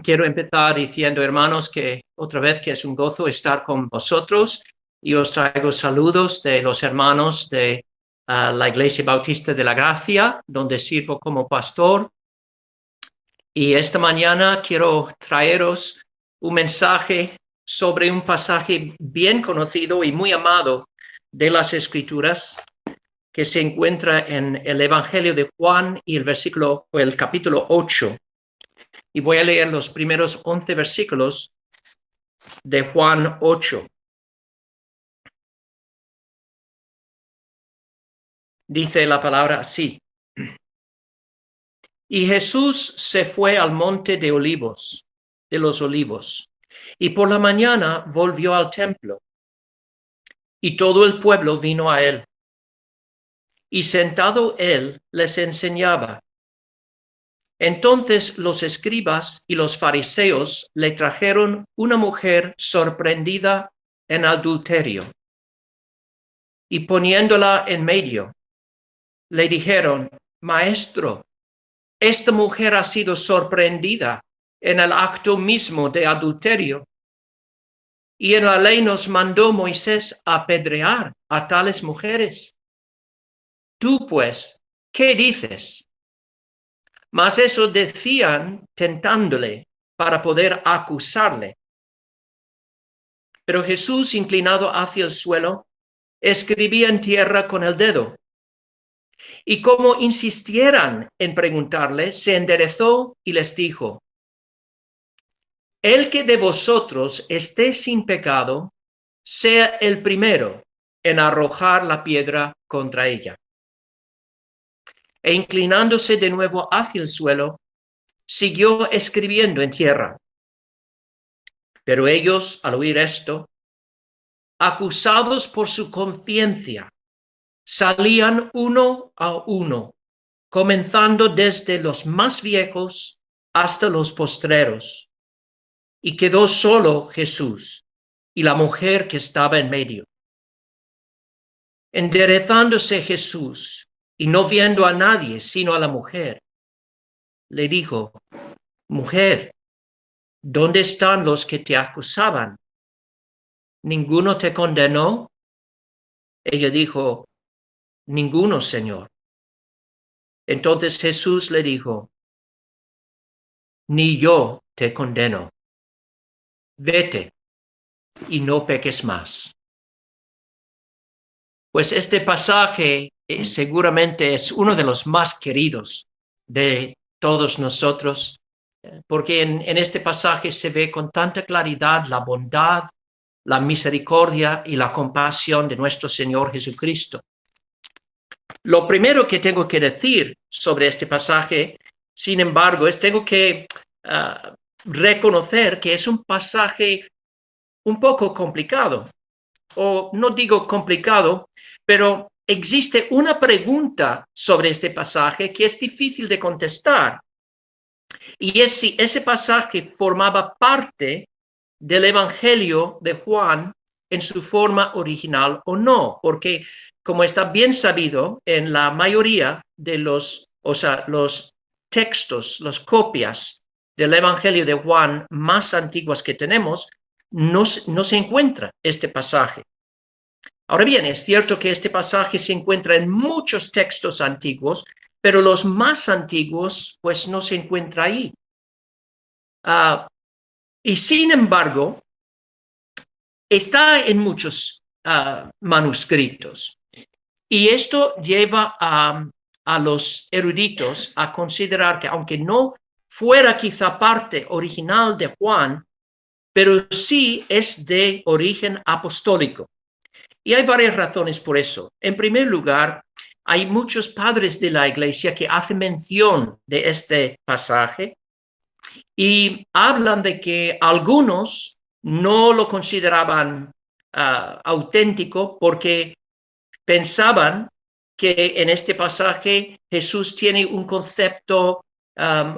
Quiero empezar diciendo, hermanos, que otra vez que es un gozo estar con vosotros y os traigo saludos de los hermanos de la Iglesia Bautista de la Gracia, donde sirvo como pastor. Y esta mañana quiero traeros un mensaje sobre un pasaje bien conocido y muy amado de las Escrituras, que se encuentra en el Evangelio de Juan y el capítulo 8. Y voy a leer los primeros 11 versículos de Juan 8. Dice la palabra así: y Jesús se fue al monte de los olivos, y por la mañana volvió al templo, y todo el pueblo vino a él. Y sentado él les enseñaba. Entonces los escribas y los fariseos le trajeron una mujer sorprendida en adulterio, y poniéndola en medio, le dijeron: Maestro, esta mujer ha sido sorprendida en el acto mismo de adulterio, y en la ley nos mandó Moisés apedrear a tales mujeres. Tú, pues, ¿qué dices? Mas eso decían tentándole para poder acusarle. Pero Jesús, inclinado hacia el suelo, escribía en tierra con el dedo. Y como insistieran en preguntarle, se enderezó y les dijo: el que de vosotros esté sin pecado, sea el primero en arrojar la piedra contra ella. E inclinándose de nuevo hacia el suelo, siguió escribiendo en tierra. Pero ellos, al oír esto, acusados por su conciencia, salían uno a uno, comenzando desde los más viejos hasta los postreros. Y quedó solo Jesús y la mujer que estaba en medio. Enderezándose Jesús y no viendo a nadie sino a la mujer, le dijo: Mujer, ¿dónde están los que te acusaban? ¿Ninguno te condenó? Ella dijo: Ninguno, Señor. Entonces Jesús le dijo: Ni yo te condeno. Vete y no peques más. Pues este pasaje seguramente es uno de los más queridos de todos nosotros, porque en este pasaje se ve con tanta claridad la bondad, la misericordia y la compasión de nuestro Señor Jesucristo. Lo primero que tengo que decir sobre este pasaje, sin embargo, es tengo que reconocer que es un pasaje un poco complicado. O no digo complicado, pero existe una pregunta sobre este pasaje que es difícil de contestar. Y es si ese pasaje formaba parte del Evangelio de Juan en su forma original o no, porque como está bien sabido, en la mayoría de los textos, las copias del Evangelio de Juan más antiguas que tenemos, no se encuentra este pasaje. Ahora bien, es cierto que este pasaje se encuentra en muchos textos antiguos, pero los más antiguos pues no se encuentra ahí. Y sin embargo, está en muchos manuscritos. Y esto lleva a los eruditos a considerar que aunque no fuera quizá parte original de Juan, pero sí es de origen apostólico. Y hay varias razones por eso. En primer lugar, hay muchos padres de la Iglesia que hacen mención de este pasaje y hablan de que algunos no lo consideraban auténtico porque pensaban que en este pasaje Jesús tiene un concepto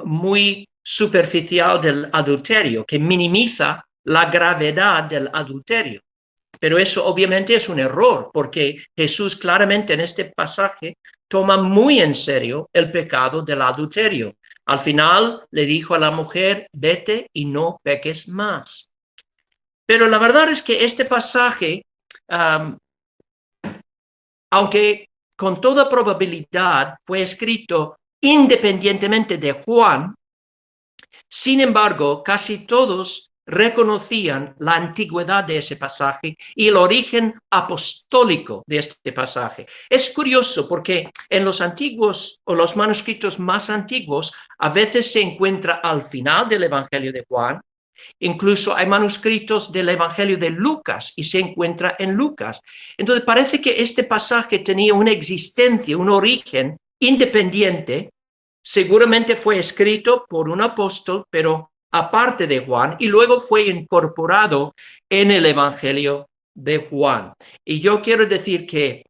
muy superficial del adulterio, que minimiza la gravedad del adulterio. Pero eso obviamente es un error, porque Jesús claramente en este pasaje toma muy en serio el pecado del adulterio. Al final le dijo a la mujer, vete y no peques más. Pero la verdad es que este pasaje, aunque con toda probabilidad fue escrito independientemente de Juan, sin embargo, casi todos reconocían la antigüedad de ese pasaje y el origen apostólico de este pasaje. Es curioso porque en los antiguos o los manuscritos más antiguos a veces se encuentra al final del Evangelio de Juan. Incluso hay manuscritos del Evangelio de Lucas y se encuentra en Lucas. Entonces parece que este pasaje tenía una existencia, un origen independiente. Seguramente fue escrito por un apóstol, pero aparte de Juan, y luego fue incorporado en el Evangelio de Juan. Y yo quiero decir que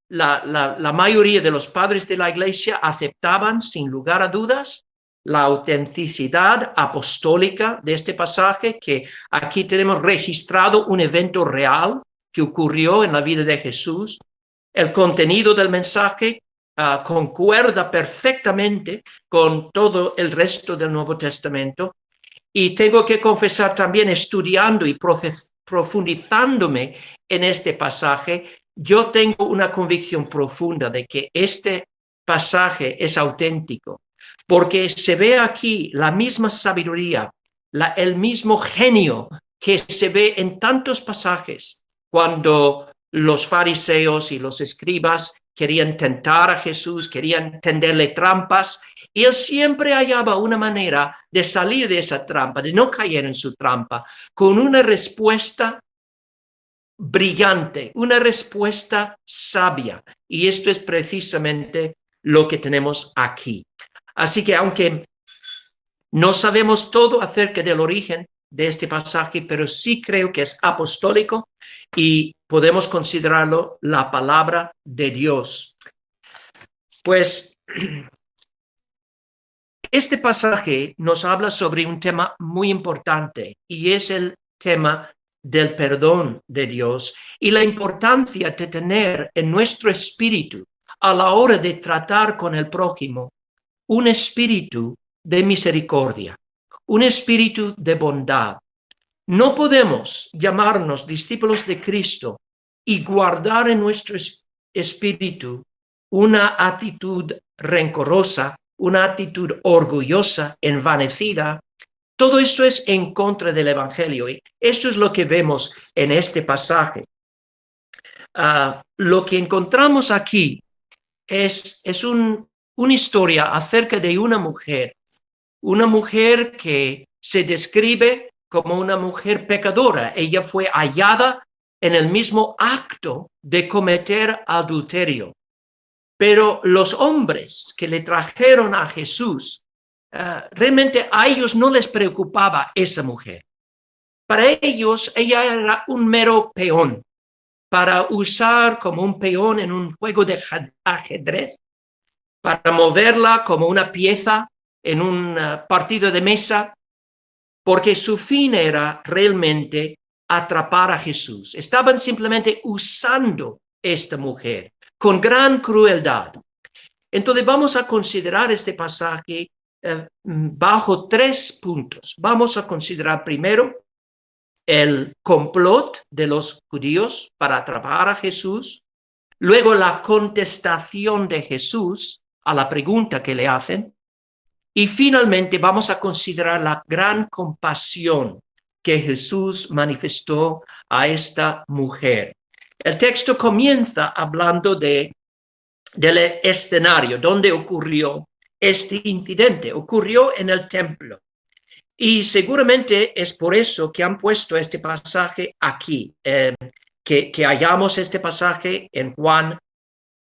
la mayoría de los padres de la Iglesia aceptaban sin lugar a dudas la autenticidad apostólica de este pasaje, que aquí tenemos registrado un evento real que ocurrió en la vida de Jesús. El contenido del mensaje concuerda perfectamente con todo el resto del Nuevo Testamento. Y tengo que confesar también, estudiando y profundizándome en este pasaje, yo tengo una convicción profunda de que este pasaje es auténtico, porque se ve aquí la misma sabiduría, el mismo genio que se ve en tantos pasajes cuando los fariseos y los escribas querían tentar a Jesús, querían tenderle trampas, y él siempre hallaba una manera de salir de esa trampa, de no caer en su trampa, con una respuesta brillante, una respuesta sabia. Y esto es precisamente lo que tenemos aquí. Así que aunque no sabemos todo acerca del origen de este pasaje, pero sí creo que es apostólico y podemos considerarlo la palabra de Dios. Pues este pasaje nos habla sobre un tema muy importante y es el tema del perdón de Dios y la importancia de tener en nuestro espíritu a la hora de tratar con el prójimo un espíritu de misericordia, un espíritu de bondad. No podemos llamarnos discípulos de Cristo y guardar en nuestro espíritu una actitud rencorosa, una actitud orgullosa, envanecida. Todo esto es en contra del Evangelio y esto es lo que vemos en este pasaje. Lo que encontramos aquí es una historia acerca de una mujer que se describe como una mujer pecadora. Ella fue hallada en el mismo acto de cometer adulterio. Pero los hombres que le trajeron a Jesús, realmente a ellos no les preocupaba esa mujer. Para ellos, ella era un mero peón, para usar como un peón en un juego de ajedrez, para moverla como una pieza en un partido de mesa, porque su fin era realmente atrapar a Jesús. Estaban simplemente usando esta mujer con gran crueldad. Entonces vamos a considerar este pasaje bajo 3 puntos. Vamos a considerar primero el complot de los judíos para atrapar a Jesús, luego la contestación de Jesús a la pregunta que le hacen, y finalmente vamos a considerar la gran compasión que Jesús manifestó a esta mujer. El texto comienza hablando del escenario donde ocurrió este incidente. Ocurrió en el templo. Y seguramente es por eso que han puesto este pasaje aquí, que hallamos este pasaje en Juan,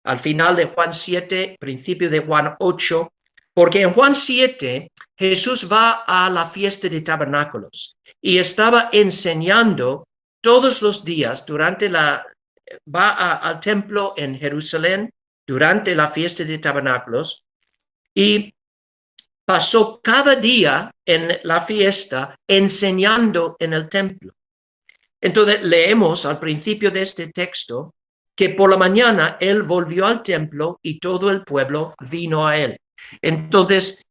al final de Juan 7, principio de Juan 8, porque en Juan 7 Jesús va a la fiesta de tabernáculos y estaba enseñando todos los días va al templo en Jerusalén durante la fiesta de tabernáculos y pasó cada día en la fiesta enseñando en el templo. Entonces leemos al principio de este texto que por la mañana él volvió al templo y todo el pueblo vino a él. Entonces,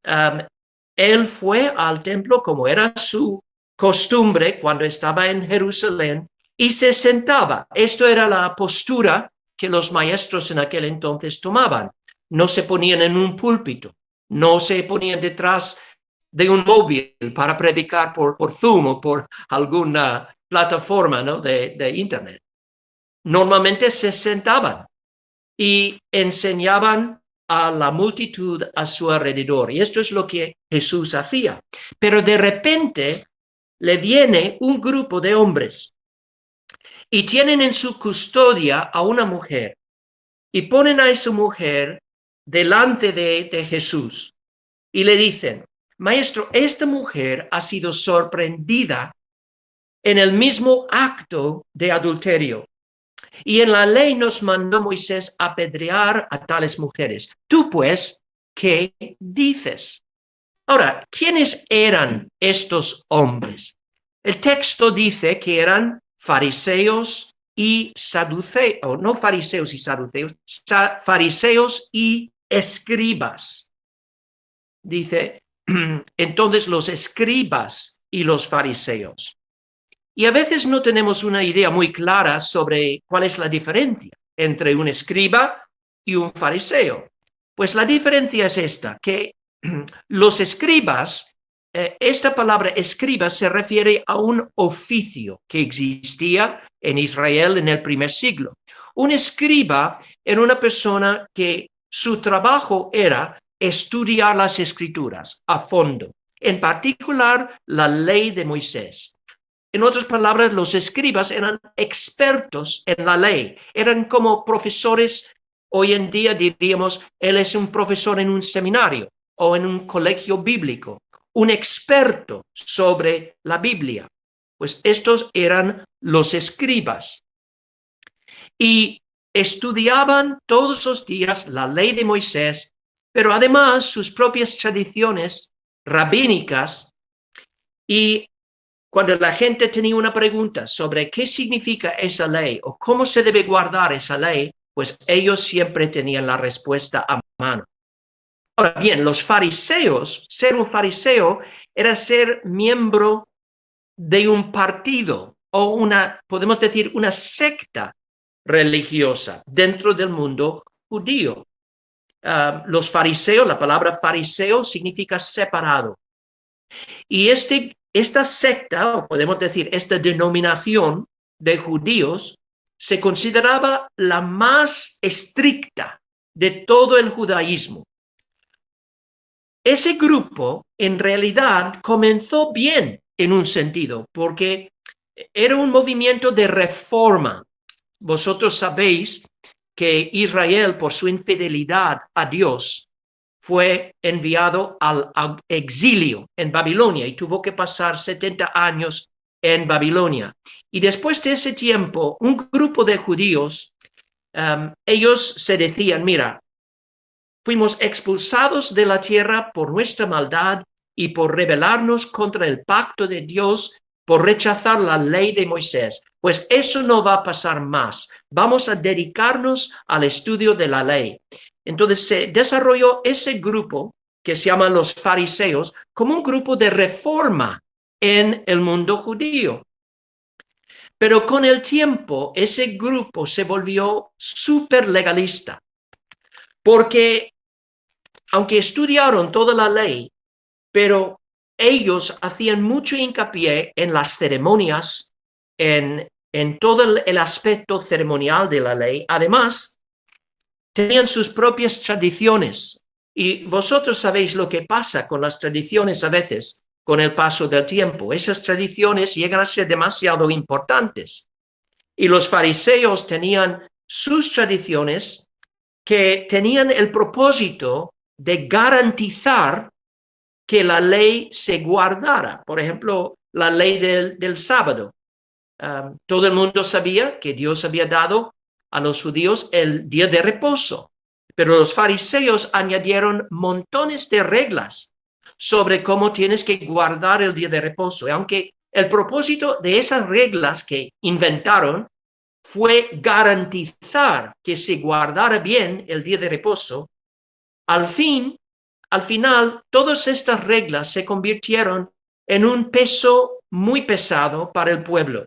él fue al templo como era su costumbre cuando estaba en Jerusalén y se sentaba. Esto era la postura que los maestros en aquel entonces tomaban. No se ponían en un púlpito, no se ponían detrás de un móvil para predicar por Zoom o por alguna plataforma, ¿no? de Internet. Normalmente se sentaban y enseñaban a la multitud a su alrededor. Y esto es lo que Jesús hacía. Pero de repente le viene un grupo de hombres y tienen en su custodia a una mujer y ponen a esa mujer delante de Jesús y le dicen, Maestro, esta mujer ha sido sorprendida en el mismo acto de adulterio. Y en la ley nos mandó Moisés apedrear a tales mujeres. Tú, pues, ¿qué dices? Ahora, ¿quiénes eran estos hombres? El texto dice que eran fariseos y saduceos, no fariseos y saduceos, fariseos y escribas. Dice, entonces los escribas y los fariseos. Y a veces no tenemos una idea muy clara sobre cuál es la diferencia entre un escriba y un fariseo. Pues la diferencia es esta, que los escribas, esta palabra escriba se refiere a un oficio que existía en Israel en el primer siglo. Un escriba era una persona que su trabajo era estudiar las escrituras a fondo, en particular la ley de Moisés. En otras palabras, los escribas eran expertos en la ley, eran como profesores. Hoy en día diríamos, él es un profesor en un seminario o en un colegio bíblico, un experto sobre la Biblia. Pues estos eran los escribas. Y estudiaban todos los días la ley de Moisés, pero además sus propias tradiciones rabínicas. Y cuando la gente tenía una pregunta sobre qué significa esa ley o cómo se debe guardar esa ley, pues ellos siempre tenían la respuesta a mano. Ahora bien, los fariseos, ser un fariseo era ser miembro de un partido o podemos decir, una secta religiosa dentro del mundo judío. Los fariseos, la palabra fariseo significa separado. Y esta secta, o podemos decir, esta denominación de judíos, se consideraba la más estricta de todo el judaísmo. Ese grupo, en realidad, comenzó bien en un sentido, porque era un movimiento de reforma. Vosotros sabéis que Israel, por su infidelidad a Dios, fue enviado al exilio en Babilonia y tuvo que pasar 70 años en Babilonia. Y después de ese tiempo, un grupo de judíos, ellos se decían, mira, fuimos expulsados de la tierra por nuestra maldad y por rebelarnos contra el pacto de Dios, por rechazar la ley de Moisés. Pues eso no va a pasar más. Vamos a dedicarnos al estudio de la ley. Entonces se desarrolló ese grupo que se llaman los fariseos como un grupo de reforma en el mundo judío. Pero con el tiempo ese grupo se volvió súper legalista, porque aunque estudiaron toda la ley, pero ellos hacían mucho hincapié en las ceremonias, en todo el aspecto ceremonial de la ley. Además, tenían sus propias tradiciones. Y vosotros sabéis lo que pasa con las tradiciones a veces, con el paso del tiempo. Esas tradiciones llegan a ser demasiado importantes. Y los fariseos tenían sus tradiciones que tenían el propósito de garantizar que la ley se guardara. Por ejemplo, la ley del sábado. Todo el mundo sabía que Dios había dado a los judíos el día de reposo, pero los fariseos añadieron montones de reglas sobre cómo tienes que guardar el día de reposo. Y aunque el propósito de esas reglas que inventaron fue garantizar que se guardara bien el día de reposo, al fin al final todas estas reglas se convirtieron en un peso muy pesado para el pueblo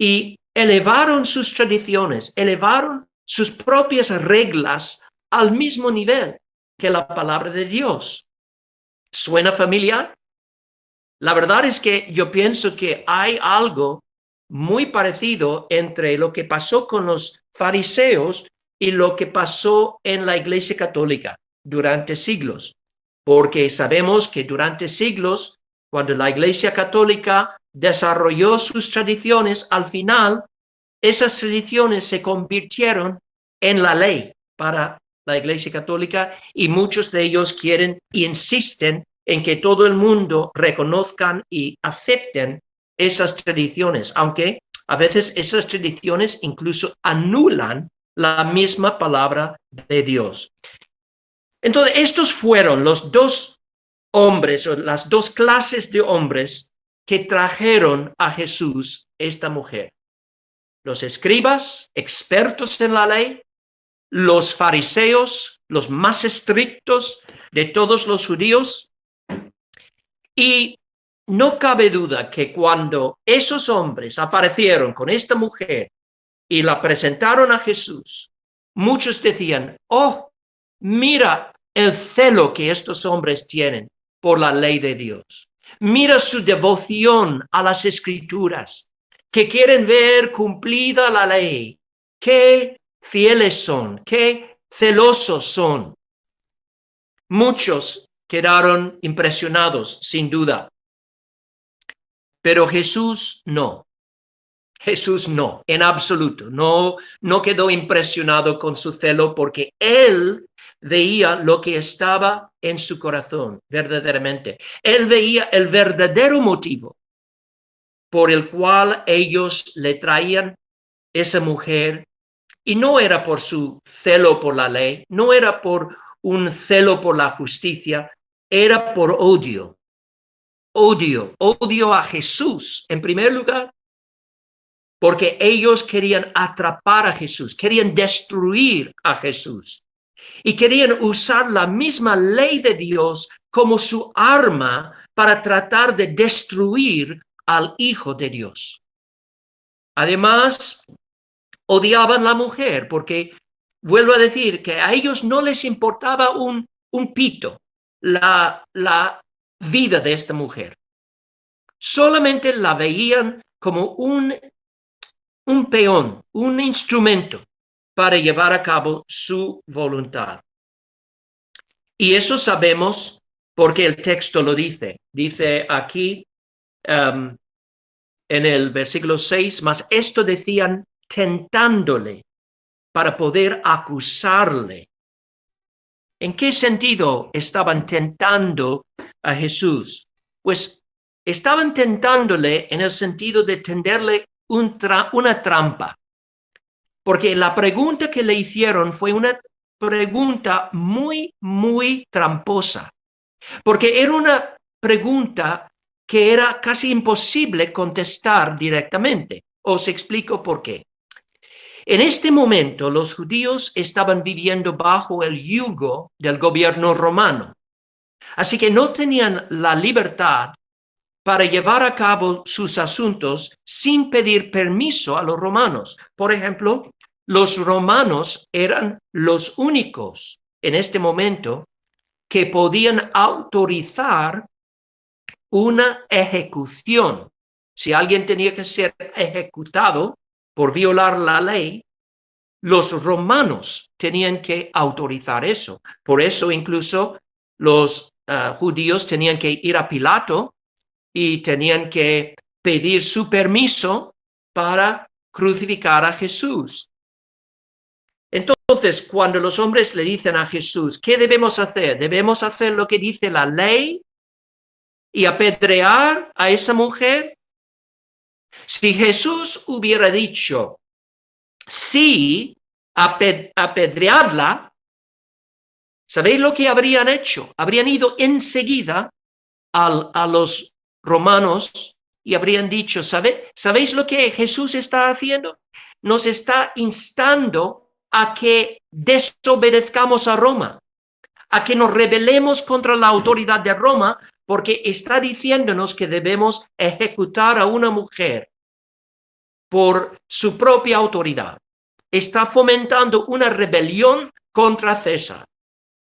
y elevaron sus tradiciones, elevaron sus propias reglas al mismo nivel que la palabra de Dios. ¿Suena familiar? La verdad es que yo pienso que hay algo muy parecido entre lo que pasó con los fariseos y lo que pasó en la Iglesia Católica durante siglos, porque sabemos que durante siglos, cuando la Iglesia Católica desarrolló sus tradiciones, al final esas tradiciones se convirtieron en la ley para la Iglesia Católica y muchos de ellos quieren e insisten en que todo el mundo reconozcan y acepten esas tradiciones, aunque a veces esas tradiciones incluso anulan la misma palabra de Dios. Entonces, estos fueron los dos hombres o las dos clases de hombres que trajeron a Jesús esta mujer. Los escribas, expertos en la ley, los fariseos, los más estrictos de todos los judíos. Y no cabe duda que cuando esos hombres aparecieron con esta mujer y la presentaron a Jesús, muchos decían, oh, mira el celo que estos hombres tienen por la ley de Dios. Mira su devoción a las Escrituras, que quieren ver cumplida la ley. Qué fieles son, qué celosos son. Muchos quedaron impresionados, sin duda. Pero Jesús no. Jesús no, en absoluto. No quedó impresionado con su celo porque él veía lo que estaba en su corazón, verdaderamente. Él veía el verdadero motivo por el cual ellos le traían esa mujer. Y no era por su celo por la ley, no era por un celo por la justicia, era por odio. Odio a Jesús en primer lugar, porque ellos querían atrapar a Jesús, querían destruir a Jesús y querían usar la misma ley de Dios como su arma para tratar de destruir al Hijo de Dios. Además, odiaban a la mujer porque, vuelvo a decir, que a ellos no les importaba un pito la vida de esta mujer. Solamente la veían como un peón, un instrumento para llevar a cabo su voluntad. Y eso sabemos porque el texto lo dice. Dice aquí en el versículo 6, mas esto decían tentándole para poder acusarle. ¿En qué sentido estaban tentando a Jesús? Pues estaban tentándole en el sentido de tenderle una trampa. Porque la pregunta que le hicieron fue una pregunta muy, muy tramposa. Porque era una pregunta que era casi imposible contestar directamente. Os explico por qué. En este momento, los judíos estaban viviendo bajo el yugo del gobierno romano. Así que no tenían la libertad para llevar a cabo sus asuntos sin pedir permiso a los romanos. Por ejemplo, los romanos eran los únicos en este momento que podían autorizar una ejecución. Si alguien tenía que ser ejecutado por violar la ley, los romanos tenían que autorizar eso. Por eso incluso los judíos tenían que ir a Pilato y tenían que pedir su permiso para crucificar a Jesús. Entonces, cuando los hombres le dicen a Jesús, ¿qué debemos hacer? ¿Debemos hacer lo que dice la ley y apedrear a esa mujer? Si Jesús hubiera dicho, sí, apedrearla, ¿sabéis lo que habrían hecho? Habrían ido enseguida a los romanos y habrían dicho, ¿sabéis lo que Jesús está haciendo? Nos está instando a que desobedezcamos a Roma, a que nos rebelemos contra la autoridad de Roma, porque está diciéndonos que debemos ejecutar a una mujer por su propia autoridad. Está fomentando una rebelión contra César.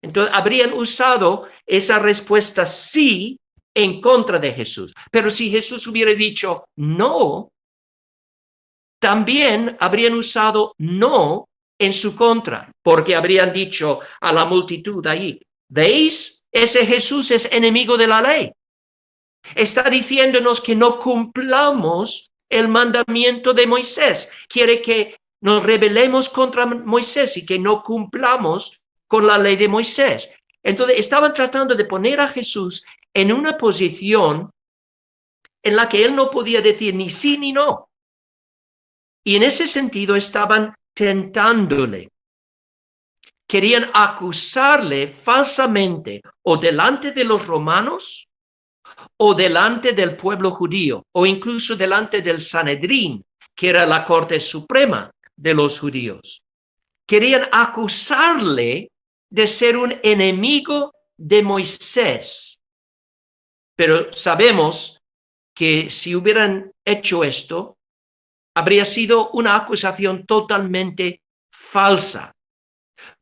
Entonces, habrían usado esa respuesta sí en contra de Jesús. Pero si Jesús hubiera dicho no, también habrían usado no en su contra, porque habrían dicho a la multitud ahí, ¿veis? Ese Jesús es enemigo de la ley. Está diciéndonos que no cumplamos el mandamiento de Moisés. Quiere que nos rebelemos contra Moisés y que no cumplamos con la ley de Moisés. Entonces estaban tratando de poner a Jesús en una posición en la que él no podía decir ni sí ni no. Y en ese sentido estaban tentándole. Querían acusarle falsamente o delante de los romanos o delante del pueblo judío o incluso delante del Sanedrín, que era la corte suprema de los judíos. Querían acusarle de ser un enemigo de Moisés. Pero sabemos que si hubieran hecho esto, habría sido una acusación totalmente falsa,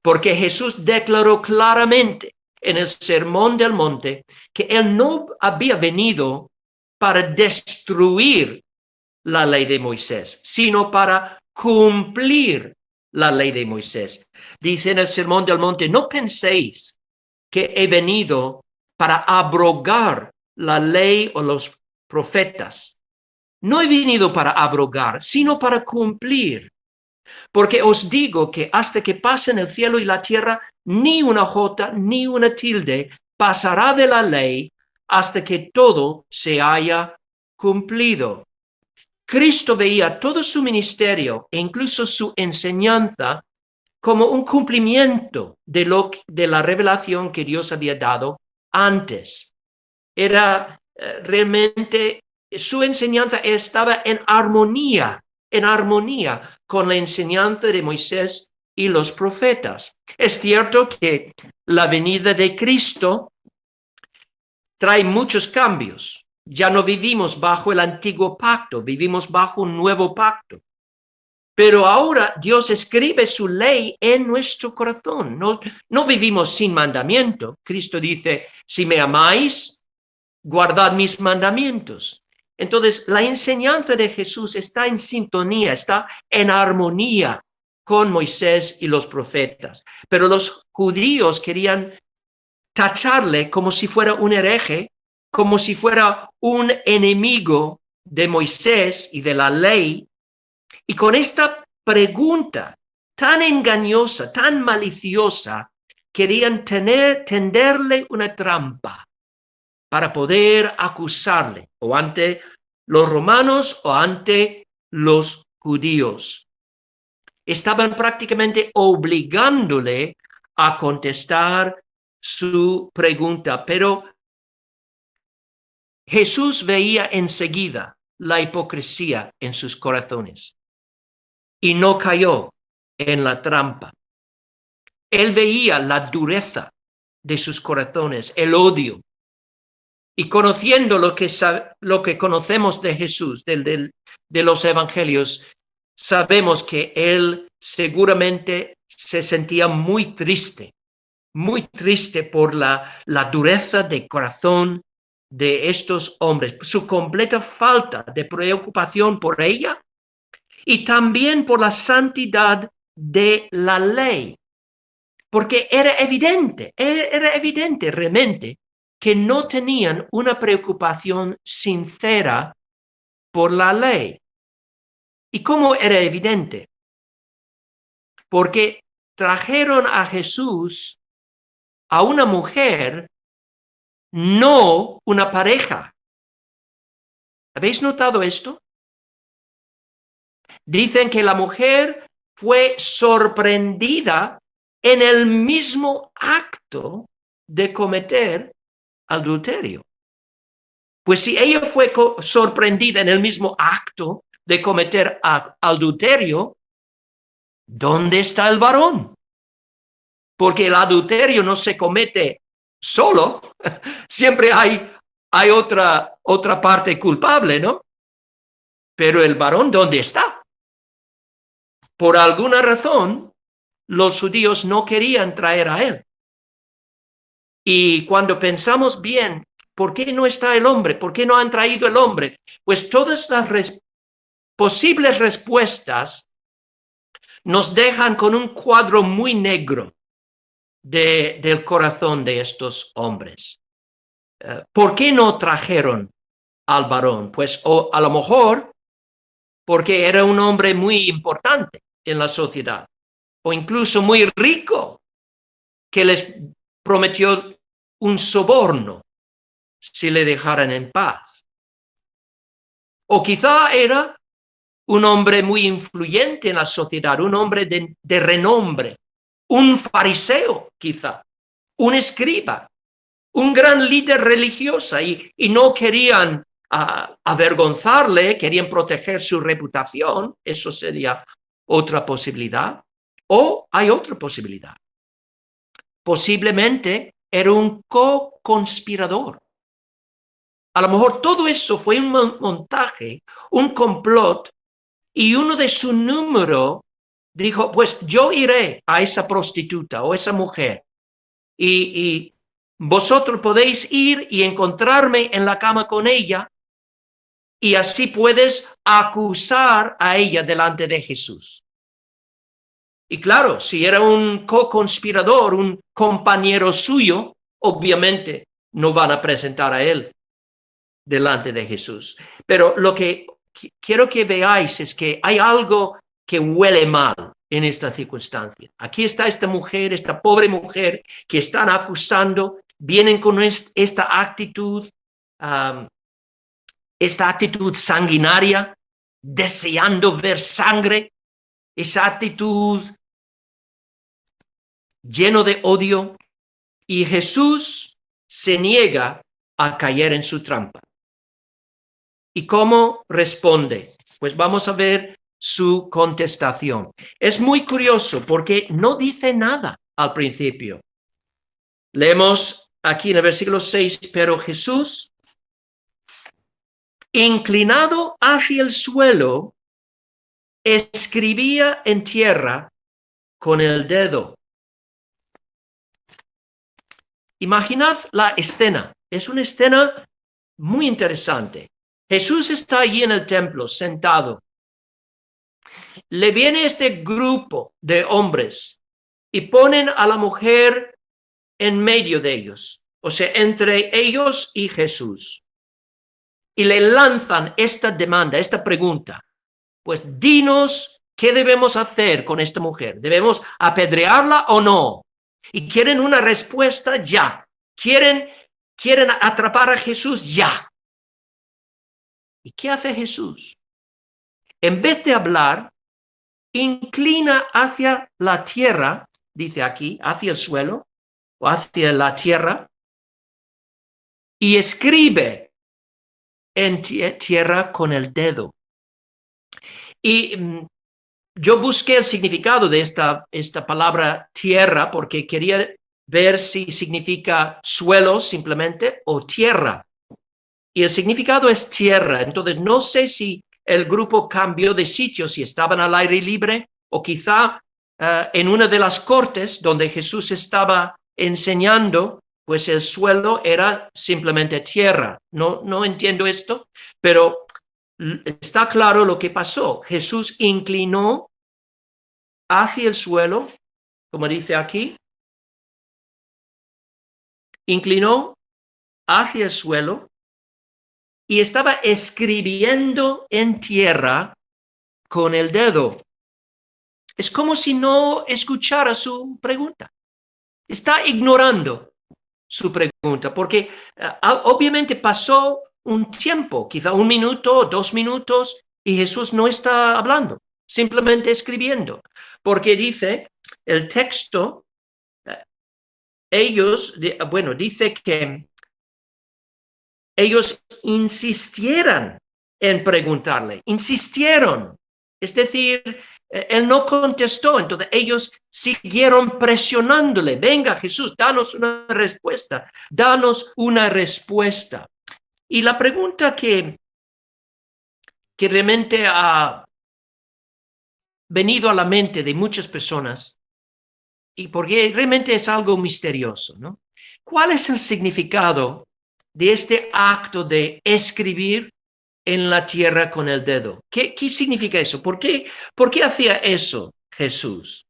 porque Jesús declaró claramente en el Sermón del Monte que él no había venido para destruir la ley de Moisés, sino para cumplir la ley de Moisés. Dice en el Sermón del Monte, no penséis que he venido para abrogar la ley o los profetas. No he venido para abrogar, sino para cumplir. Porque os digo que hasta que pasen el cielo y la tierra, ni una jota ni una tilde pasará de la ley hasta que todo se haya cumplido. Cristo veía todo su ministerio e incluso su enseñanza como un cumplimiento de la revelación que Dios había dado antes. Era realmente, su enseñanza estaba en armonía con la enseñanza de Moisés y los profetas. Es cierto que la venida de Cristo trae muchos cambios. Ya no vivimos bajo el antiguo pacto, vivimos bajo un nuevo pacto. Pero ahora Dios escribe su ley en nuestro corazón. No vivimos sin mandamiento. Cristo dice, si me amáis, guardad mis mandamientos. Entonces, la enseñanza de Jesús está en sintonía, está en armonía con Moisés y los profetas. Pero los judíos querían tacharle como si fuera un hereje, como si fuera un enemigo de Moisés y de la ley. Y con esta pregunta tan engañosa, tan maliciosa, querían tenderle una trampa para poder acusarle o ante los romanos o ante los judíos. Estaban prácticamente obligándole a contestar su pregunta, pero Jesús veía enseguida la hipocresía en sus corazones y no cayó en la trampa. Él veía la dureza de sus corazones, el odio. Y conociendo lo que conocemos de Jesús, de los evangelios, sabemos que él seguramente se sentía muy triste por la dureza de corazón de estos hombres, su completa falta de preocupación por ella y también por la santidad de la ley. Porque era evidente realmente que no tenían una preocupación sincera por la ley. ¿Y cómo era evidente? Porque trajeron a Jesús a una mujer, no una pareja. ¿Habéis notado esto? Dicen que la mujer fue sorprendida en el mismo acto de cometer adulterio. Pues si ella fue sorprendida en el mismo acto de cometer adulterio, ¿dónde está el varón? porque el adulterio no se comete solo, siempre hay otra parte culpable, ¿no? Pero el varón, ¿dónde está? Por alguna razón, los judíos no querían traer a él. Y cuando pensamos bien, ¿por qué no está el hombre? ¿Por qué no han traído el hombre? Pues todas las posibles respuestas nos dejan con un cuadro muy negro del corazón de estos hombres. ¿Por qué no trajeron al varón? Pues a lo mejor porque era un hombre muy importante en la sociedad, o incluso muy rico, que les prometió un soborno si le dejaran en paz. O quizá era un hombre muy influyente en la sociedad, un hombre de renombre, un fariseo quizá, un escriba, un gran líder religioso, y no querían avergonzarle, querían proteger su reputación. Eso sería otra posibilidad. O hay otra posibilidad. Posiblemente era un co-conspirador. A lo mejor todo eso fue un montaje, un complot, y uno de su número dijo, pues yo iré a esa prostituta o esa mujer y vosotros podéis ir y encontrarme en la cama con ella y así puedes acusar a ella delante de Jesús. Y claro, si era un co-conspirador, un compañero suyo, obviamente no van a presentar a él delante de Jesús. Pero lo que quiero que veáis es que hay algo que huele mal en esta circunstancia. Aquí está esta mujer, esta pobre mujer que están acusando, vienen con esta actitud sanguinaria, deseando ver sangre, esa actitud lleno de odio, y Jesús se niega a caer en su trampa. ¿Y cómo responde? Pues vamos a ver su contestación. Es muy curioso porque no dice nada al principio. Leemos aquí en el versículo 6, pero Jesús, inclinado hacia el suelo, escribía en tierra con el dedo. Imaginad la escena. Es una escena muy interesante. Jesús está allí en el templo, sentado. Le viene este grupo de hombres y ponen a la mujer en medio de ellos, o sea, entre ellos y Jesús. Y le lanzan esta demanda, esta pregunta. Pues dinos qué debemos hacer con esta mujer. ¿Debemos apedrearla o no? Y quieren una respuesta ya. Quieren atrapar a Jesús ya. ¿Y qué hace Jesús? En vez de hablar, inclina hacia la tierra, dice aquí, hacia el suelo o hacia la tierra, y escribe en tierra con el dedo. Y yo busqué el significado de esta palabra tierra porque quería ver si significa suelo simplemente o tierra. Y el significado es tierra. Entonces no sé si el grupo cambió de sitio, si estaban al aire libre o quizá en una de las cortes donde Jesús estaba enseñando, pues el suelo era simplemente tierra. No entiendo esto, pero está claro lo que pasó. Jesús inclinó hacia el suelo, como dice aquí, inclinó hacia el suelo y estaba escribiendo en tierra con el dedo. Es como si no escuchara su pregunta. Está ignorando su pregunta porque obviamente pasó un tiempo, quizá 1 minuto, 2 minutos, y Jesús no está hablando, simplemente escribiendo. Porque dice el texto, dice que ellos insistieran en preguntarle, insistieron. Es decir, Él no contestó, entonces ellos siguieron presionándole. Venga, Jesús, danos una respuesta, danos una respuesta. Y la pregunta que realmente ha venido a la mente de muchas personas, y porque realmente es algo misterioso, ¿no? ¿Cuál es el significado de este acto de escribir en la tierra con el dedo? ¿Qué significa eso? ¿Por qué hacía eso Jesús?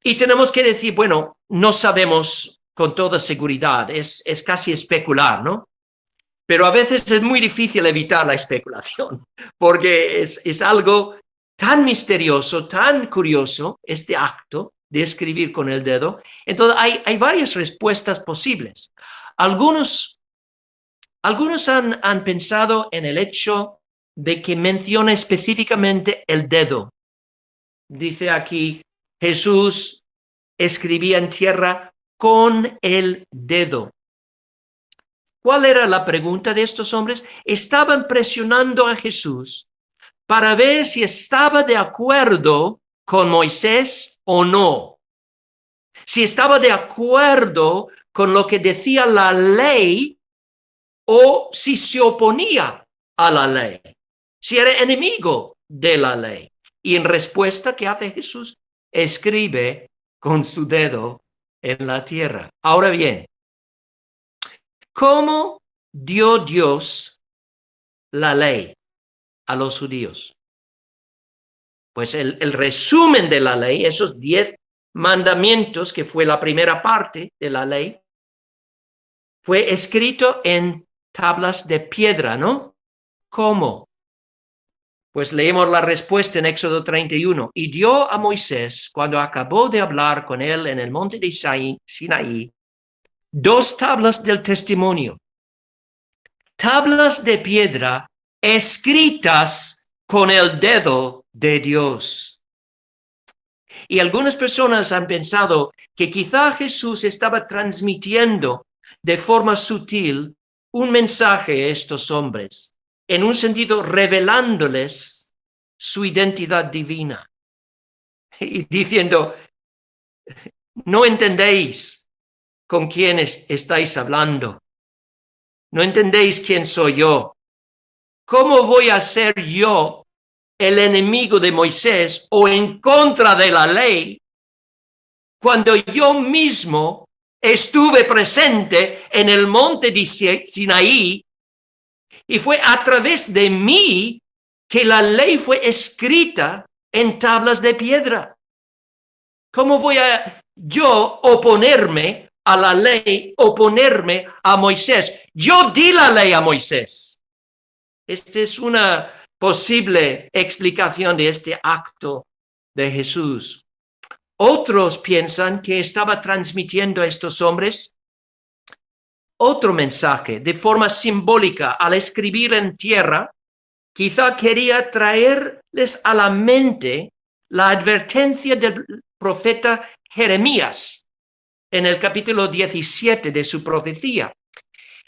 Y tenemos que decir, bueno, no sabemos con toda seguridad, es casi especular, ¿no? Pero a veces es muy difícil evitar la especulación, porque es algo tan misterioso, tan curioso, este acto de escribir con el dedo. Entonces hay varias respuestas posibles. Algunos han pensado en el hecho de que menciona específicamente el dedo. Dice aquí, Jesús escribía en tierra con el dedo. ¿Cuál era la pregunta de estos hombres? Estaban presionando a Jesús para ver si estaba de acuerdo con Moisés o no. Si estaba de acuerdo con lo que decía la ley o si se oponía a la ley. Si era enemigo de la ley. Y en respuesta, ¿qué hace Jesús? Escribe con su dedo en la tierra. Ahora bien, ¿cómo dio Dios la ley a los judíos? Pues el resumen de la ley, esos 10 mandamientos, que fue la primera parte de la ley, fue escrito en tablas de piedra, ¿no? ¿Cómo? Pues leemos la respuesta en Éxodo 31. Y dio a Moisés, cuando acabó de hablar con él en el monte de Sinaí, 2 tablas del testimonio, tablas de piedra escritas con el dedo de Dios. Y algunas personas han pensado que quizá Jesús estaba transmitiendo de forma sutil un mensaje a estos hombres, en un sentido revelándoles su identidad divina y diciendo, no entendéis con quién estáis hablando, no entendéis quién soy yo. ¿Cómo voy a ser yo el enemigo de Moisés o en contra de la ley cuando yo mismo estuve presente en el monte de Sinaí y fue a través de mí que la ley fue escrita en tablas de piedra? ¿Cómo voy a yo oponerme a la ley, oponerme a Moisés? Yo di la ley a Moisés. Esta es una posible explicación de este acto de Jesús. Otros piensan que estaba transmitiendo a estos hombres otro mensaje de forma simbólica. Al escribir en tierra, quizá quería traerles a la mente la advertencia del profeta Jeremías en el capítulo 17 de su profecía.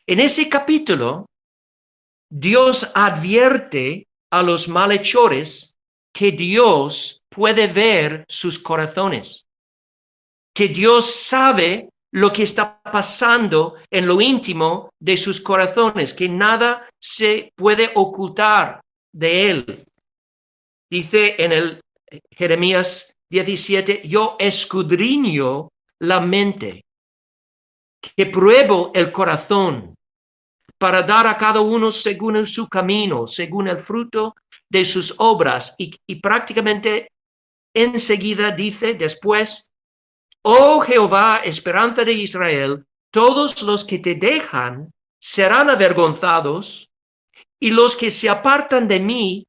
En ese capítulo, Dios advierte a los malhechores que Dios puede ver sus corazones, que Dios sabe lo que está pasando en lo íntimo de sus corazones, que nada se puede ocultar de él. Dice en el Jeremías 17, yo escudriño la mente, que pruebo el corazón, para dar a cada uno según su camino, según el fruto de sus obras. Y prácticamente enseguida dice después, oh Jehová, esperanza de Israel, todos los que te dejan serán avergonzados, y los que se apartan de mí,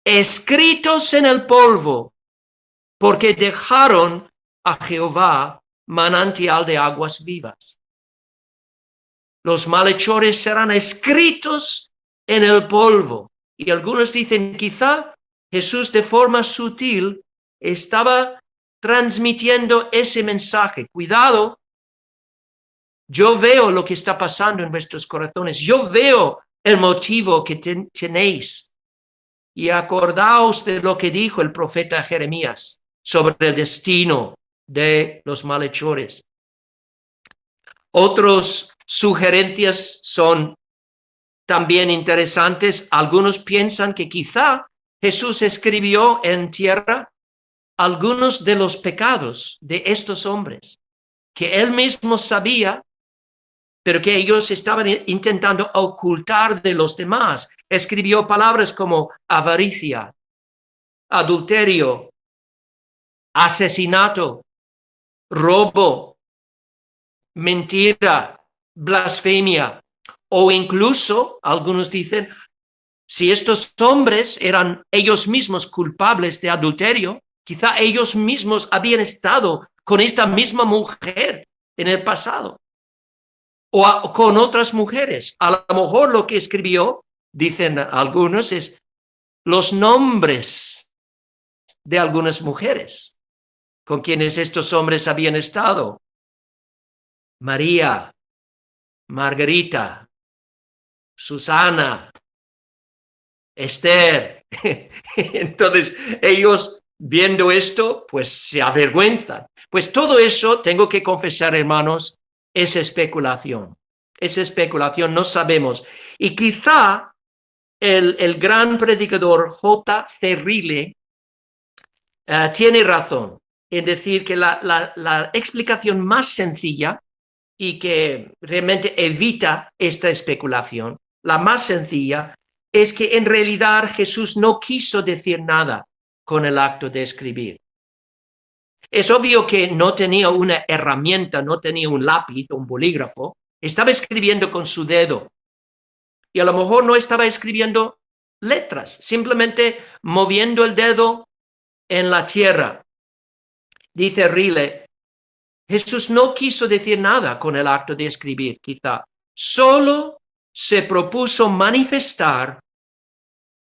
escritos en el polvo, porque dejaron a Jehová manantial de aguas vivas. Los malhechores serán escritos en el polvo. Y algunos dicen, quizá Jesús de forma sutil estaba transmitiendo ese mensaje. Cuidado, yo veo lo que está pasando en vuestros corazones. Yo veo el motivo que tenéis y acordaos de lo que dijo el profeta Jeremías sobre el destino de los malhechores. Otras sugerencias son también interesantes. Algunos piensan que quizá Jesús escribió en tierra algunos de los pecados de estos hombres, que él mismo sabía, pero que ellos estaban intentando ocultar de los demás. Escribió palabras como avaricia, adulterio, asesinato, robo, mentira, blasfemia, o incluso, algunos dicen, si estos hombres eran ellos mismos culpables de adulterio, quizá ellos mismos habían estado con esta misma mujer en el pasado o con otras mujeres. A lo mejor lo que escribió, dicen algunos, es los nombres de algunas mujeres con quienes estos hombres habían estado. María, Margarita, Susana, Esther. Entonces ellos, viendo esto, pues se avergüenzan. Pues todo eso, tengo que confesar, hermanos, es especulación. Es especulación, no sabemos. Y quizá el gran predicador J.C. Ryle tiene razón en decir que la explicación más sencilla y que realmente evita esta especulación, la más sencilla, es que en realidad Jesús no quiso decir nada con el acto de escribir. Es obvio que no tenía una herramienta, no tenía un lápiz o un bolígrafo, estaba escribiendo con su dedo y a lo mejor no estaba escribiendo letras, simplemente moviendo el dedo en la tierra. Dice Ryle, Jesús no quiso decir nada con el acto de escribir, quizá. Solo se propuso manifestar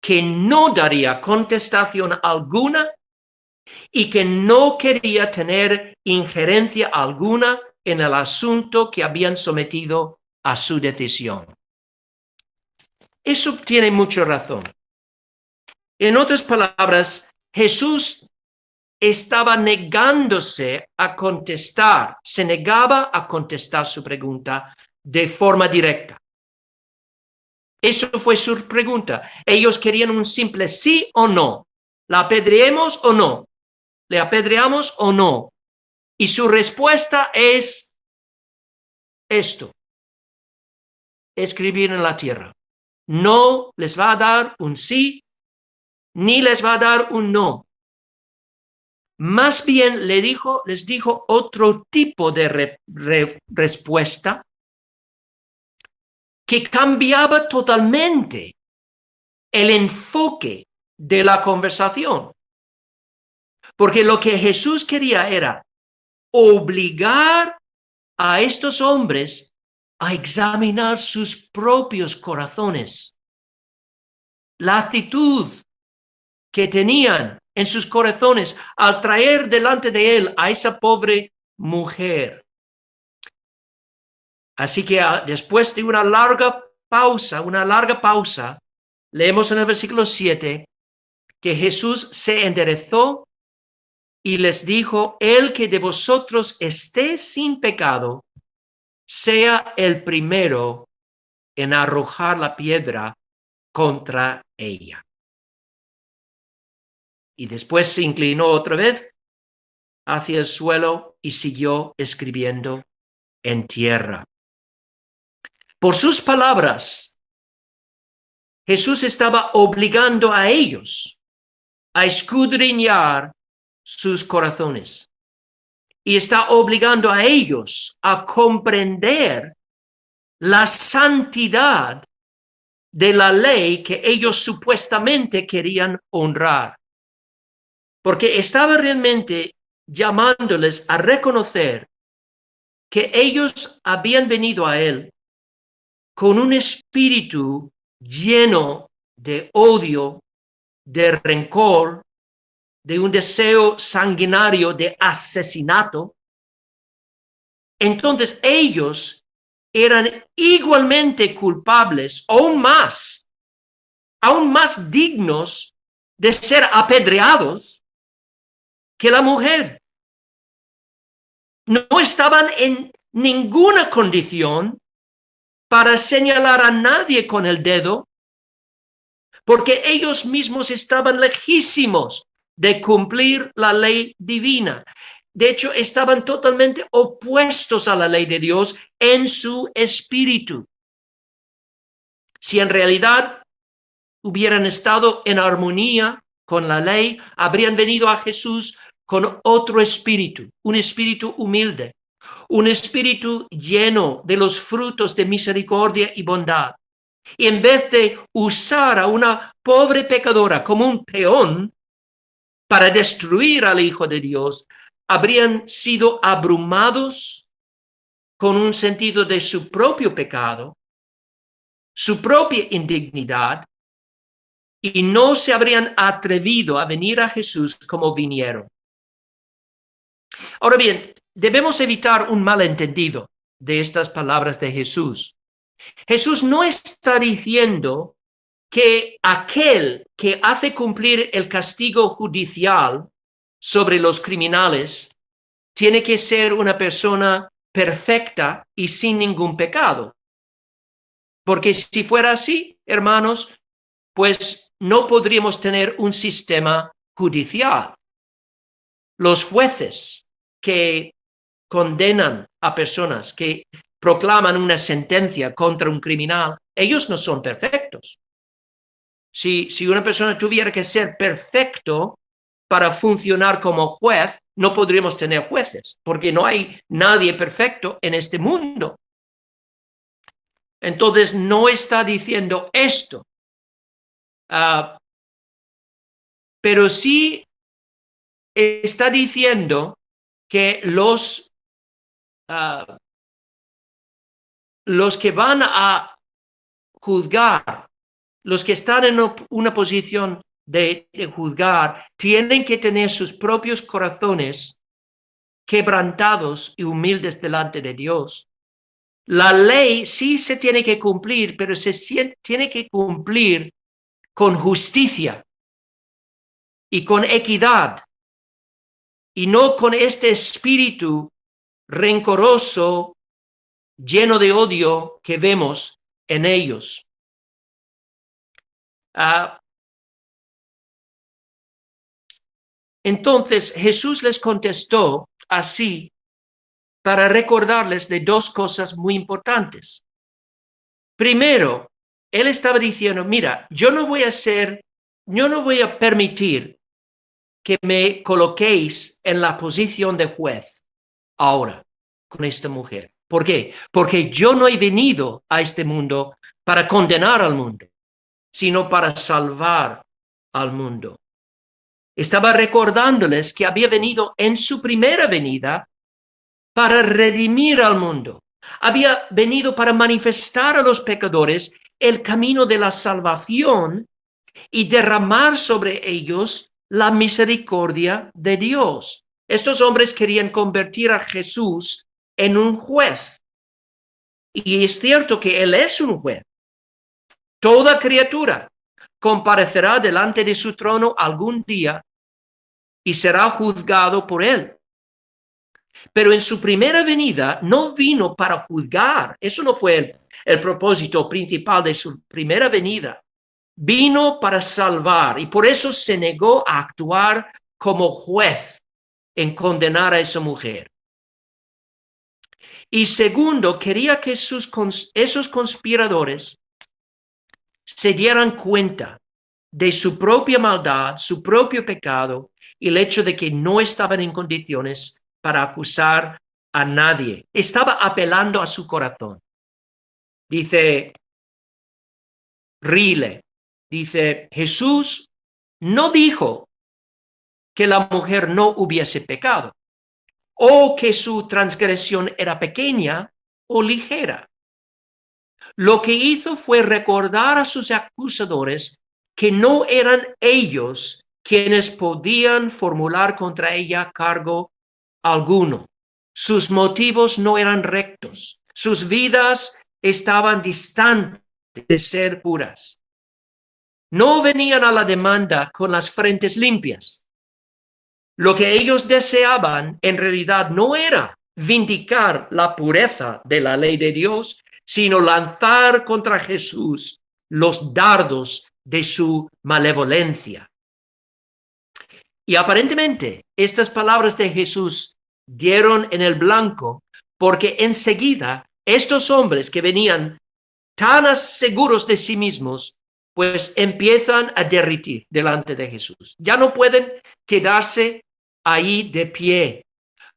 que no daría contestación alguna y que no quería tener injerencia alguna en el asunto que habían sometido a su decisión. Eso tiene mucha razón. En otras palabras, Jesús estaba negándose a contestar, se negaba a contestar su pregunta de forma directa. Eso fue su pregunta. Ellos querían un simple sí o no. ¿La apedreemos o no? ¿Le apedreamos o no? Y su respuesta es esto: escribir en la tierra. No les va a dar un sí, ni les va a dar un no. Más bien les dijo otro tipo de respuesta que cambiaba totalmente el enfoque de la conversación. Porque lo que Jesús quería era obligar a estos hombres a examinar sus propios corazones, la actitud que tenían en sus corazones al traer delante de él a esa pobre mujer. Así que después de una larga pausa, leemos en el versículo 7 que Jesús se enderezó y les dijo: el que de vosotros esté sin pecado, sea el primero en arrojar la piedra contra ella. Y después se inclinó otra vez hacia el suelo y siguió escribiendo en tierra. Por sus palabras, Jesús estaba obligando a ellos a escudriñar sus corazones y está obligando a ellos a comprender la santidad de la ley que ellos supuestamente querían honrar, porque estaba realmente llamándoles a reconocer que ellos habían venido a él con un espíritu lleno de odio, de rencor, de un deseo sanguinario de asesinato. Entonces ellos eran igualmente culpables, aún más dignos de ser apedreados que la mujer. No estaban en ninguna condición para señalar a nadie con el dedo, porque ellos mismos estaban lejísimos de cumplir la ley divina. De hecho, estaban totalmente opuestos a la ley de Dios en su espíritu. Si en realidad hubieran estado en armonía con la ley, habrían venido a Jesús con otro espíritu, un espíritu humilde, un espíritu lleno de los frutos de misericordia y bondad. Y en vez de usar a una pobre pecadora como un peón para destruir al Hijo de Dios, habrían sido abrumados con un sentido de su propio pecado, su propia indignidad, y no se habrían atrevido a venir a Jesús como vinieron. Ahora bien, debemos evitar un malentendido de estas palabras de Jesús. Jesús no está diciendo que aquel que hace cumplir el castigo judicial sobre los criminales tiene que ser una persona perfecta y sin ningún pecado. Porque si fuera así, hermanos, pues no podríamos tener un sistema judicial. Los jueces que condenan a personas, que proclaman una sentencia contra un criminal, ellos no son perfectos. Si una persona tuviera que ser perfecto para funcionar como juez, no podríamos tener jueces, porque no hay nadie perfecto en este mundo. Entonces, no está diciendo esto. Pero sí está diciendo que los que van a juzgar, los que están en una posición de juzgar, tienen que tener sus propios corazones quebrantados y humildes delante de Dios. La ley sí se tiene que cumplir, pero tiene que cumplir con justicia y con equidad, y no con este espíritu rencoroso, lleno de odio que vemos en ellos. Entonces Jesús les contestó así para recordarles de dos cosas muy importantes. Primero, él estaba diciendo, mira, yo no voy a permitir que me coloquéis en la posición de juez ahora con esta mujer. ¿Por qué? Porque yo no he venido a este mundo para condenar al mundo, sino para salvar al mundo. Estaba recordándoles que había venido en su primera venida para redimir al mundo. Había venido para manifestar a los pecadores el camino de la salvación y derramar sobre ellos la misericordia de Dios. Estos hombres querían convertir a Jesús en un juez. Y es cierto que Él es un juez. Toda criatura comparecerá delante de su trono algún día y será juzgado por Él. Pero en su primera venida no vino para juzgar. Eso no fue el propósito principal de su primera venida. Vino para salvar, y por eso se negó a actuar como juez en condenar a esa mujer. Y segundo, quería que esos conspiradores se dieran cuenta de su propia maldad, su propio pecado, y el hecho de que no estaban en condiciones para acusar a nadie. Estaba apelando a su corazón. Dice Rile, dice, Jesús no dijo que la mujer no hubiese pecado o que su transgresión era pequeña o ligera. Lo que hizo fue recordar a sus acusadores que no eran ellos quienes podían formular contra ella cargo alguno. Sus motivos no eran rectos. Sus vidas estaban distantes de ser puras. no venían a la demanda con las frentes limpias. Lo que ellos deseaban en realidad no era vindicar la pureza de la ley de Dios, sino lanzar contra Jesús los dardos de su malevolencia. Y aparentemente estas palabras de Jesús dieron en el blanco, porque enseguida estos hombres que venían tan seguros de sí mismos, pues empiezan a derretir delante de Jesús. Ya no pueden quedarse ahí de pie,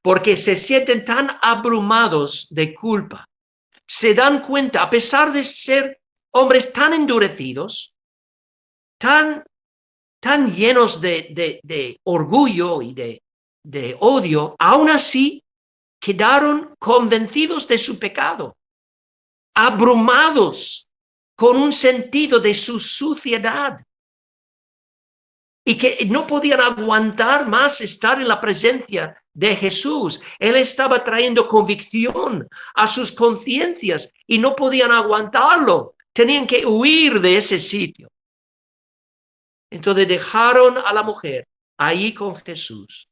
porque se sienten tan abrumados de culpa. Se dan cuenta, a pesar de ser hombres tan endurecidos, tan llenos de orgullo y de odio, aún así quedaron convencidos de su pecado, abrumados con un sentido de su suciedad y que no podían aguantar más estar en la presencia de Jesús. Él estaba trayendo convicción a sus conciencias y no podían aguantarlo. Tenían que huir de ese sitio. Entonces dejaron a la mujer ahí con Jesús.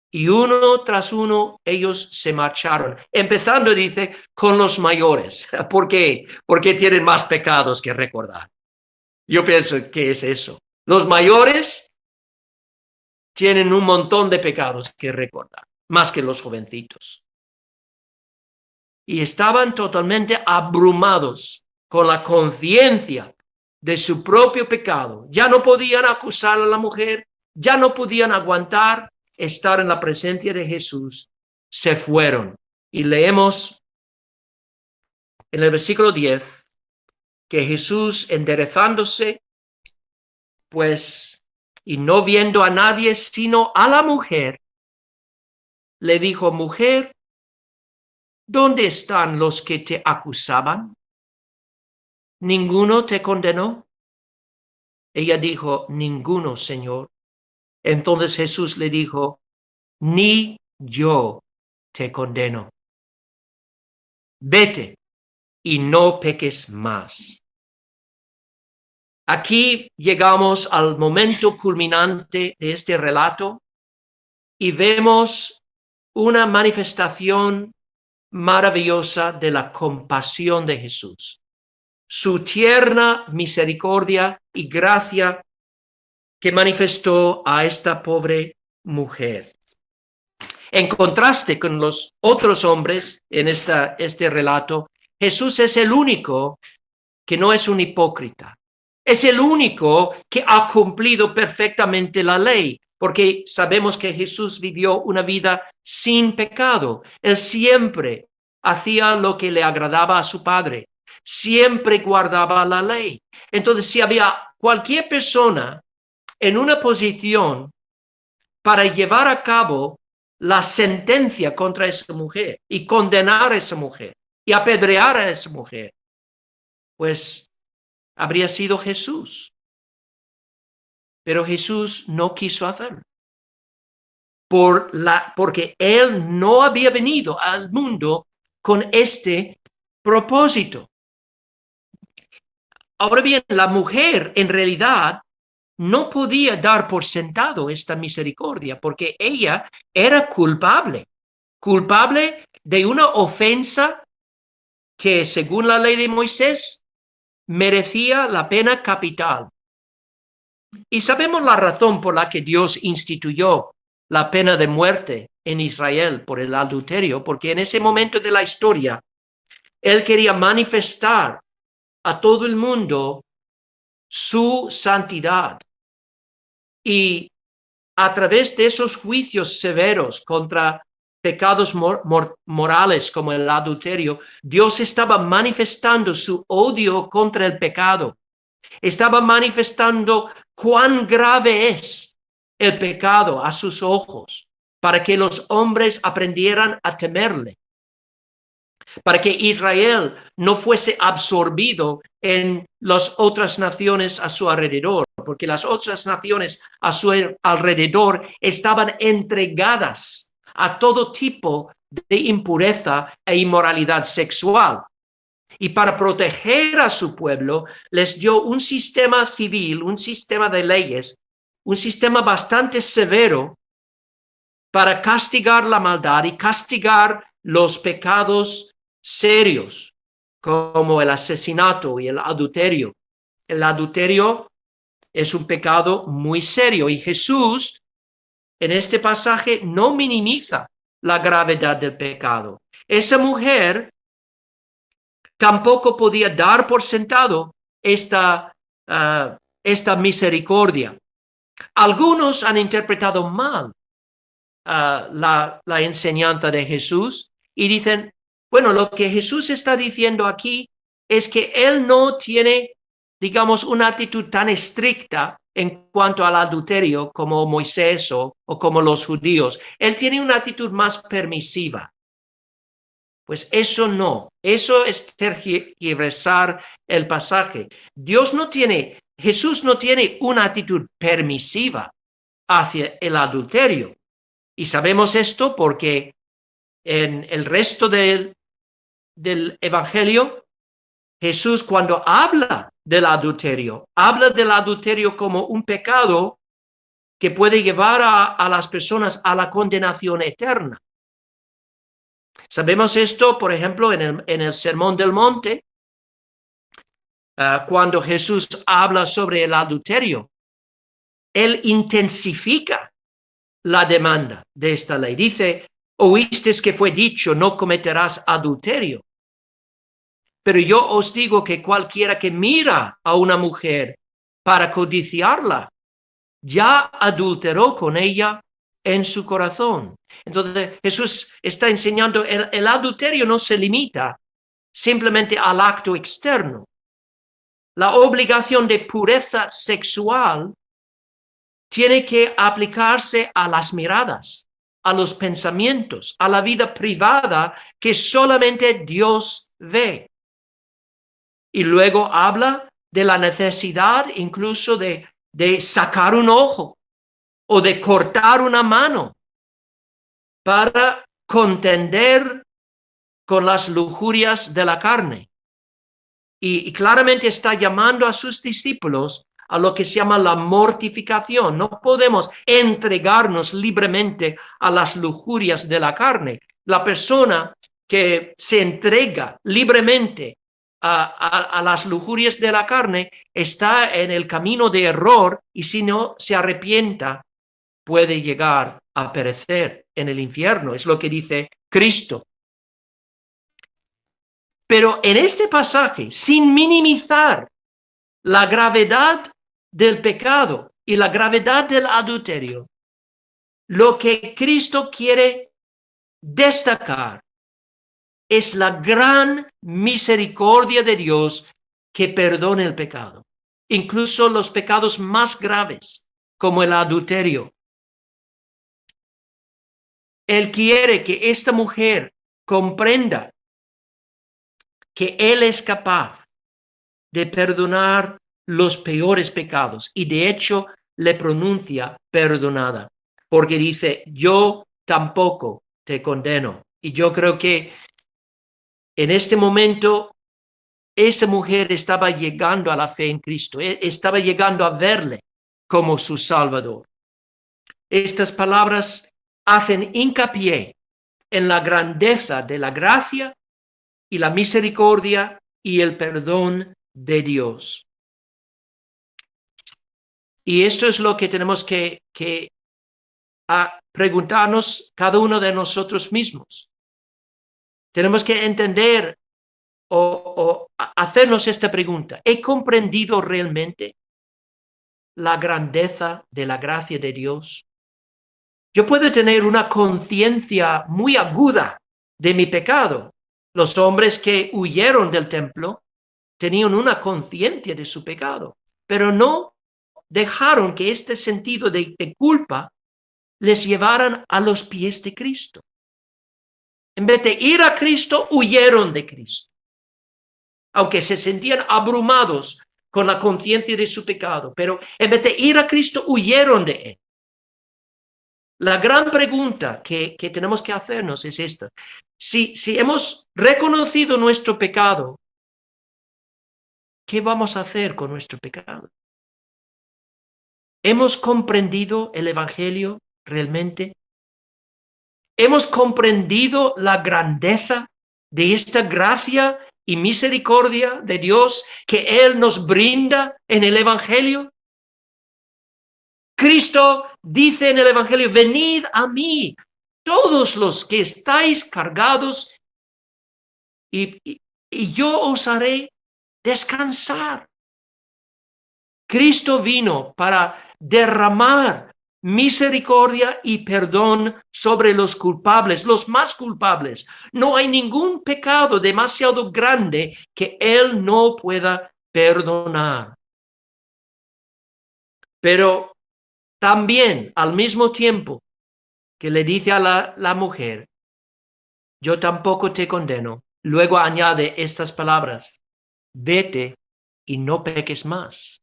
Y uno tras uno ellos se marcharon, empezando, dice, con los mayores. ¿Por qué? Porque tienen más pecados que recordar. Yo pienso que es eso. Los mayores tienen un montón de pecados que recordar, más que los jovencitos. Y estaban totalmente abrumados con la conciencia de su propio pecado. Ya no podían acusar a la mujer, ya no podían aguantar estar en la presencia de Jesús. Se fueron. Y leemos en el versículo 10 que Jesús, enderezándose, pues, y no viendo a nadie sino a la mujer, le dijo: mujer, ¿dónde están los que te acusaban? ¿Ninguno te condenó? Ella dijo: ninguno, Señor. Entonces Jesús le dijo: ni yo te condeno. Vete y no peques más. Aquí llegamos al momento culminante de este relato y vemos una manifestación maravillosa de la compasión de Jesús. Su tierna misericordia y gracia que manifestó a esta pobre mujer. En contraste con los otros hombres en este relato, Jesús es el único que no es un hipócrita. Es el único que ha cumplido perfectamente la ley, porque sabemos que Jesús vivió una vida sin pecado. Él siempre hacía lo que le agradaba a su Padre, siempre guardaba la ley. Entonces, si había cualquier persona en una posición para llevar a cabo la sentencia contra esa mujer y condenar a esa mujer y apedrear a esa mujer, pues habría sido Jesús. Pero Jesús no quiso hacerlo. Porque él no había venido al mundo con este propósito. Ahora bien, la mujer en realidad no podía dar por sentado esta misericordia porque ella era culpable de una ofensa que, según la ley de Moisés, merecía la pena capital. Y sabemos la razón por la que Dios instituyó la pena de muerte en Israel por el adulterio, porque en ese momento de la historia, Él quería manifestar a todo el mundo su santidad. Y a través de esos juicios severos contra pecados morales como el adulterio, Dios estaba manifestando su odio contra el pecado. Estaba manifestando cuán grave es el pecado a sus ojos, para que los hombres aprendieran a temerle, para que Israel no fuese absorbido en las otras naciones a su alrededor, porque las otras naciones a su alrededor estaban entregadas a todo tipo de impureza e inmoralidad sexual. y para proteger a su pueblo les dio un sistema civil, un sistema de leyes, un sistema bastante severo para castigar la maldad y castigar los pecados serios, como el asesinato y el adulterio. El adulterio es un pecado muy serio y Jesús en este pasaje no minimiza la gravedad del pecado. Esa mujer tampoco podía dar por sentado esta misericordia. Algunos han interpretado mal la enseñanza de Jesús y dicen, bueno, lo que Jesús está diciendo aquí es que él no tiene, digamos, una actitud tan estricta en cuanto al adulterio como Moisés o como los judíos. Él tiene una actitud más permisiva. Pues eso no, eso es tergiversar el pasaje. Jesús no tiene una actitud permisiva hacia el adulterio. Y sabemos esto porque en el resto del Evangelio, Jesús cuando habla del adulterio como un pecado que puede llevar a las personas a la condenación eterna. Sabemos esto, por ejemplo, en el Sermón del Monte, cuando Jesús habla sobre el adulterio. Él intensifica la demanda de esta ley. Dice, oísteis que fue dicho, no cometerás adulterio. Pero yo os digo que cualquiera que mira a una mujer para codiciarla, ya adulteró con ella en su corazón. Entonces Jesús está enseñando, el adulterio no se limita simplemente al acto externo. La obligación de pureza sexual tiene que aplicarse a las miradas, a los pensamientos, a la vida privada que solamente Dios ve. Y luego habla de la necesidad incluso de sacar un ojo o de cortar una mano para contender con las lujurias de la carne. Y claramente está llamando a sus discípulos a lo que se llama la mortificación. No podemos entregarnos libremente a las lujurias de la carne. La persona que se entrega libremente a las lujurias de la carne está en el camino de error y si no se arrepienta puede llegar a perecer en el infierno. Es lo que dice Cristo. Pero en este pasaje, sin minimizar la gravedad del pecado y la gravedad del adulterio, lo que Cristo quiere destacar es la gran misericordia de Dios que perdona el pecado, incluso los pecados más graves, como el adulterio. Él quiere que esta mujer comprenda que Él es capaz de perdonar los peores pecados y de hecho le pronuncia perdonada, porque dice, yo tampoco te condeno. Y yo creo que en este momento esa mujer estaba llegando a la fe en Cristo, estaba llegando a verle como su Salvador. Estas palabras hacen hincapié en la grandeza de la gracia y la misericordia y el perdón de Dios. Y esto es lo que tenemos que preguntarnos cada uno de nosotros mismos. Tenemos que entender o hacernos esta pregunta. ¿He comprendido realmente la grandeza de la gracia de Dios? Yo puedo tener una conciencia muy aguda de mi pecado. Los hombres que huyeron del templo tenían una conciencia de su pecado, pero no dejaron que este sentido de culpa les llevaran a los pies de Cristo. En vez de ir a Cristo, huyeron de Cristo, aunque se sentían abrumados con la conciencia de su pecado, pero en vez de ir a Cristo, huyeron de Él. La gran pregunta que tenemos que hacernos es esta. Si hemos reconocido nuestro pecado ¿qué vamos a hacer con nuestro pecado? ¿Hemos comprendido el Evangelio realmente? ¿Hemos comprendido la grandeza de esta gracia y misericordia de Dios que Él nos brinda en el Evangelio? Cristo dice en el Evangelio, venid a mí, todos los que estáis cargados, y yo os haré descansar. Cristo vino para derramar misericordia y perdón sobre los culpables, los más culpables. No hay ningún pecado demasiado grande que Él no pueda perdonar. Pero también, al mismo tiempo que le dice a la mujer, yo tampoco te condeno, luego añade estas palabras, vete y no peques más.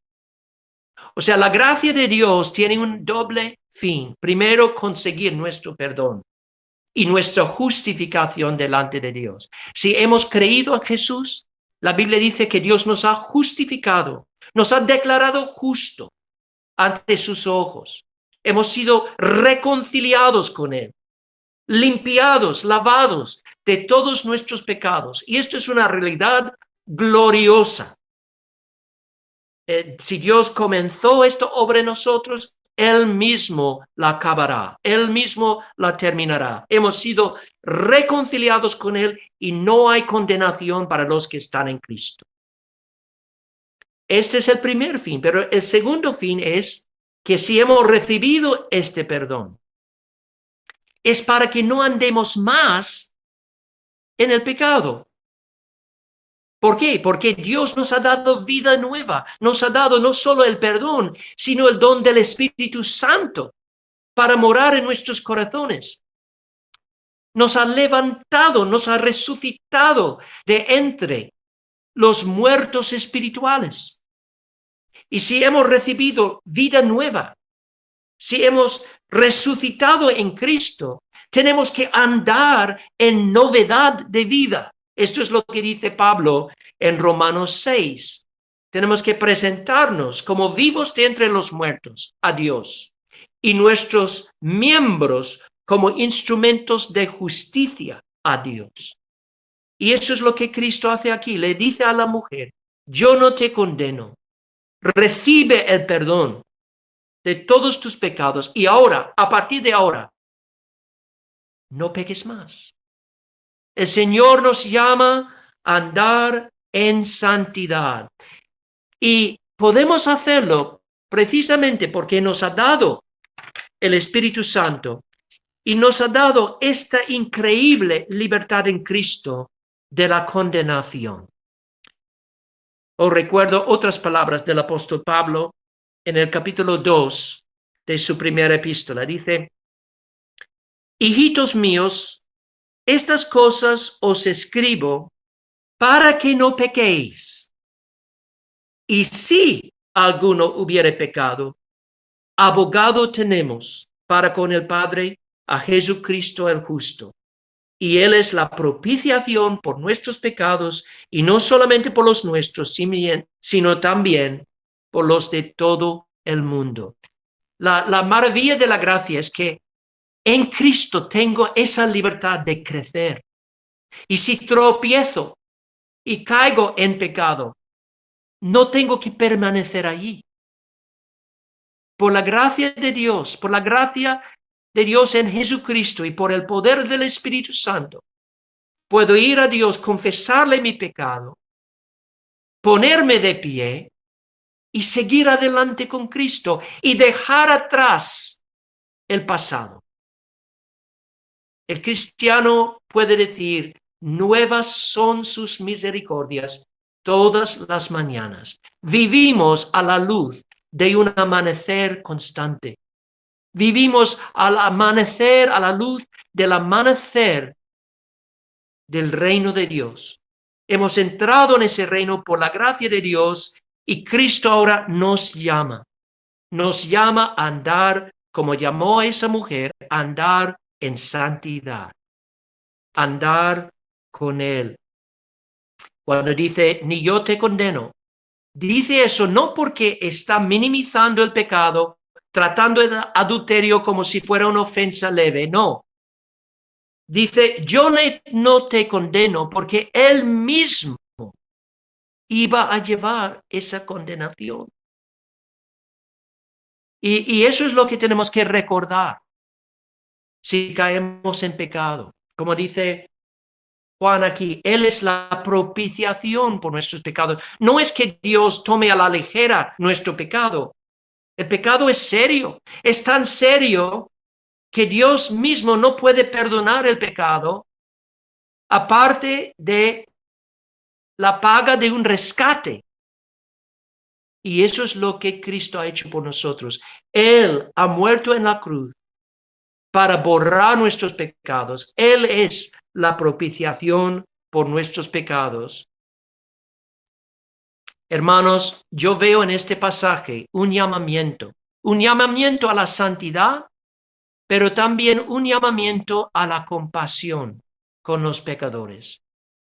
O sea, la gracia de Dios tiene un doble fin. Primero, conseguir nuestro perdón y nuestra justificación delante de Dios. Si hemos creído en Jesús, la Biblia dice que Dios nos ha justificado, nos ha declarado justo ante sus ojos. Hemos sido reconciliados con Él, limpiados, lavados de todos nuestros pecados. Y esto es una realidad gloriosa. Si Dios comenzó esta obra en nosotros, Él mismo la acabará, Él mismo la terminará. Hemos sido reconciliados con Él y no hay condenación para los que están en Cristo. Este es el primer fin, pero el segundo fin es que si hemos recibido este perdón, es para que no andemos más en el pecado. ¿Por qué? Porque Dios nos ha dado vida nueva, nos ha dado no solo el perdón, sino el don del Espíritu Santo para morar en nuestros corazones. Nos ha levantado, nos ha resucitado de entre los muertos espirituales. Y si hemos recibido vida nueva, si hemos resucitado en Cristo, tenemos que andar en novedad de vida. Esto es lo que dice Pablo en Romanos 6. Tenemos que presentarnos como vivos de entre los muertos a Dios y nuestros miembros como instrumentos de justicia a Dios. Y eso es lo que Cristo hace aquí. Le dice a la mujer, yo no te condeno. Recibe el perdón de todos tus pecados y ahora, a partir de ahora, no peques más. El Señor nos llama a andar en santidad y podemos hacerlo precisamente porque nos ha dado el Espíritu Santo y nos ha dado esta increíble libertad en Cristo de la condenación. Os recuerdo otras palabras del apóstol Pablo en el capítulo 2 de su primera epístola. Dice, hijitos míos, estas cosas os escribo para que no pequéis. Y si alguno hubiere pecado, abogado tenemos para con el Padre a Jesucristo el justo. Y Él es la propiciación por nuestros pecados, y no solamente por los nuestros, sino también por los de todo el mundo. La maravilla de la gracia es que en Cristo tengo esa libertad de crecer. Y si tropiezo y caigo en pecado, no tengo que permanecer allí. Por la gracia de Dios, por la gracia de Dios en Jesucristo y por el poder del Espíritu Santo, puedo ir a Dios, confesarle mi pecado, ponerme de pie y seguir adelante con Cristo y dejar atrás el pasado. El cristiano puede decir, nuevas son sus misericordias todas las mañanas. Vivimos a la luz de un amanecer constante. Vivimos al amanecer, a la luz del amanecer del reino de Dios. Hemos entrado en ese reino por la gracia de Dios y Cristo ahora nos llama. Nos llama a andar, como llamó a esa mujer, a andar en santidad. Andar con Él. Cuando dice, ni yo te condeno, Dice eso no porque está minimizando el pecado, tratando el adulterio como si fuera una ofensa leve, no. Dice, yo no te condeno porque él mismo iba a llevar esa condenación. Y eso es lo que tenemos que recordar si caemos en pecado. Como dice Juan aquí, Él es la propiciación por nuestros pecados. No es que Dios tome a la ligera nuestro pecado. El pecado es serio. Es tan serio que Dios mismo no puede perdonar el pecado aparte de la paga de un rescate. Y eso es lo que Cristo ha hecho por nosotros. Él ha muerto en la cruz para borrar nuestros pecados. Él es la propiciación por nuestros pecados. Hermanos, yo veo en este pasaje un llamamiento a la santidad, pero también un llamamiento a la compasión con los pecadores.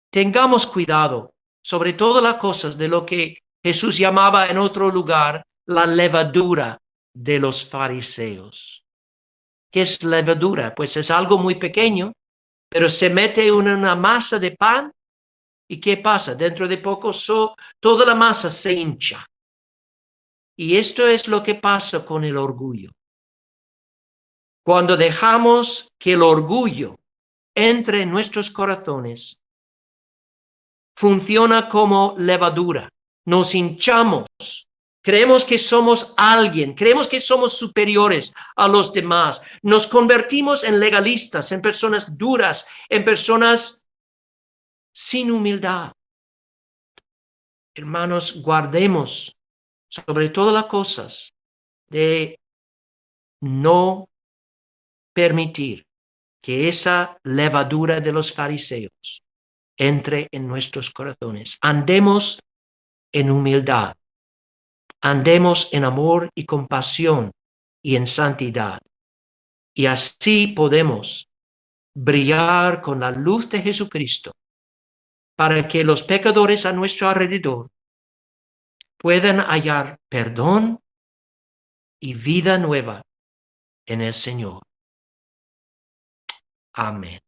Tengamos cuidado sobre todas las cosas de lo que Jesús llamaba en otro lugar la levadura de los fariseos. ¿Qué es levadura? Pues es algo muy pequeño, pero se mete en una masa de pan y ¿qué pasa? Dentro de poco toda la masa se hincha. Y esto es lo que pasa con el orgullo. Cuando dejamos que el orgullo entre en nuestros corazones, funciona como levadura. Nos hinchamos. Creemos que somos alguien, creemos que somos superiores a los demás. Nos convertimos en legalistas, en personas duras, en personas sin humildad. Hermanos, guardemos sobre todas las cosas de no permitir que esa levadura de los fariseos entre en nuestros corazones. Andemos en humildad. Andemos en amor y compasión y en santidad. Y así podemos brillar con la luz de Jesucristo para que los pecadores a nuestro alrededor puedan hallar perdón y vida nueva en el Señor. Amén.